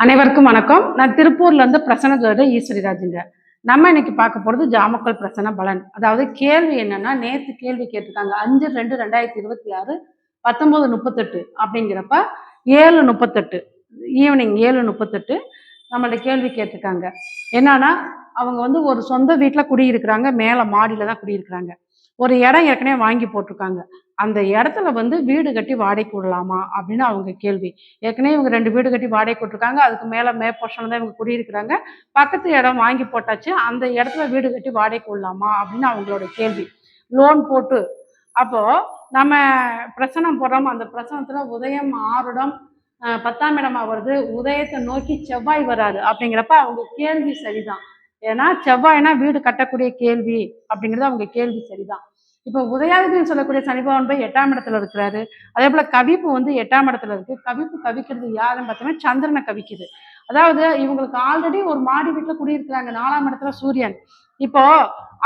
அனைவருக்கும் வணக்கம். நான் திருப்பூர்ல இருந்து பிரசன்ன ஜோதிடர் ஈஸ்வரிராஜுங்க. நம்ம இன்னைக்கு பார்க்க போறது ஜாமக்கல் பிரசன்ன பலன். அதாவது கேள்வி என்னன்னா, நேத்து கேள்வி கேட்டிருக்காங்க. 5/2/2026 19:38 அப்படிங்கிறப்ப 7:38 ஈவினிங் 7:38 நம்மள்ட்ட கேள்வி கேட்டிருக்காங்க. என்னன்னா, அவங்க ஒரு சொந்த வீட்டுல குடியிருக்கிறாங்க. மேல மாடியில தான் குடியிருக்கிறாங்க. ஒரு இடம் ஏற்கனவே வாங்கி போட்டிருக்காங்க. அந்த இடத்துல வீடு கட்டி வாடகைக்கு விடலாமா அப்படின்னு அவங்க கேள்வி. ஏற்கனவே இவங்க 2 வீடு கட்டி வாடகைக்கு விட்டுருக்காங்க. அதுக்கு மேல மேற்போர்ஷன்ல தான் இவங்க குடியிருக்கிறாங்க. பக்கத்து இடம் வாங்கி போட்டாச்சு. அந்த இடத்துல வீடு கட்டி வாடகைக்கு விடலாமா அப்படின்னு அவங்களோட கேள்வி. லோன் போட்டு அப்போ நம்ம பிரசனம் போடுறோம். அந்த பிரசனத்துல உதயம் 6 10ஆம் இடமா வருது. உதயத்தை நோக்கி செவ்வாய் வராது அப்படிங்கிறப்ப அவங்க கேள்வி சரிதான். ஏன்னா செவ்வாய்னா வீடு கட்டக்கூடிய கேள்வி அப்படிங்கிறது அவங்க கேள்வி சரிதான். இப்போ உதயாதிபதினு சொல்லக்கூடிய சனி பகவான் போய் 8ஆம் இடத்துல இருக்கிறாரு. அதே போல கவிப்பு 8ஆம் இடத்துல இருக்கு. கவிப்பு கவிக்கிறது யாருன்னு பார்த்தோம்னா சந்திரனை கவிக்குது. அதாவது இவங்களுக்கு ஆல்ரெடி ஒரு மாடி வீட்டுல குடியிருக்கிறாங்க. 4ஆம் இடத்துல சூரியன். இப்போ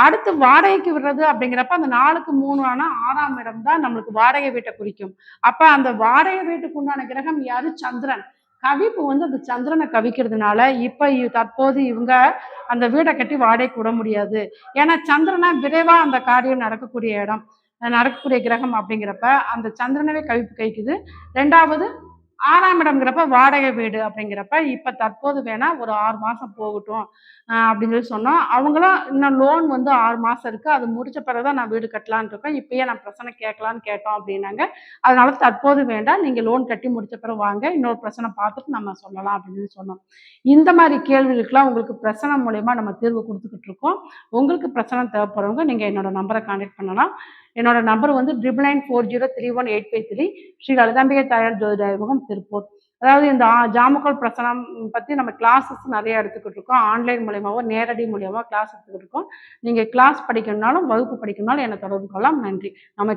அடுத்து வாடகைக்கு விடுறது அப்படிங்கிறப்ப அந்த 4க்கு 3 ஆனா 6ஆம் இடம் தான் நம்மளுக்கு வாடகை வீட்டை குறிக்கும். அப்ப அந்த வாடகை வீட்டுக்கு உண்டான கிரகம் யாரு? சந்திரன். கவிப்பு அந்த சந்திரனை கவிக்கிறதுனால இப்ப தற்போது இவங்க அந்த வீடை கட்டி வாடகைக்கு விட முடியாது. ஏன்னா சந்திரனா விரைவா அந்த காரியம் நடக்கக்கூடிய இடம், நடக்கக்கூடிய கிரகம் அப்படிங்கிறப்ப அந்த சந்திரனவே கவிப்பு கைக்குது. 2வது 6ஆம் இடம்ங்கிறப்ப வாடகை வீடு அப்படிங்கிறப்ப இப்ப தற்போது வேணா ஒரு 6 மாசம் போகட்டும் அப்படின்னு சொன்னோம். அவங்களும் இன்னும் லோன் 6 மாசம் இருக்கு. அது முடிச்ச பிறகுதான் நான் வீடு கட்டலான்னு இருக்கேன். இப்பயே நான் பிரச்சனை கேட்கலான்னு கேட்டோம் அப்படின்னாங்க. அதனால தற்போது வேண்டாம், நீங்க லோன் கட்டி முடிச்ச பிறகு வாங்க, இன்னொரு பிரச்சனை பார்த்துட்டு நம்ம சொல்லலாம் அப்படின்னு சொன்னோம். இந்த மாதிரி கேள்விகளுக்கெல்லாம் உங்களுக்கு பிரச்சனை மூலயமா நம்ம தீர்வு கொடுத்துக்கிட்டு இருக்கோம். உங்களுக்கு பிரச்சனை தேவைப்படுறவங்க நீங்க என்னோட நம்பரை கான்டாக்ட் பண்ணலாம். என்னோட நம்பர் 9940318553 ஸ்ரீ லலிதாம்பிகை தாயார் ஜோதிட ஆய்வகம் திருப்பூர். அதாவது இந்த ஜாமக்கல் பிரசனம் பத்தி நம்ம கிளாஸஸ் நிறைய எடுத்துக்கிட்டு இருக்கோம். ஆன்லைன் மூலியமாவோ நேரடி மூலியமா கிளாஸ் எடுத்துக்கிட்டு இருக்கோம். நீங்க கிளாஸ் படிக்கணும்னாலும் வகுப்பு படிக்கணும்னாலும் என்னை தொடர்பு கொள்ளலாம். நன்றி. நம்ம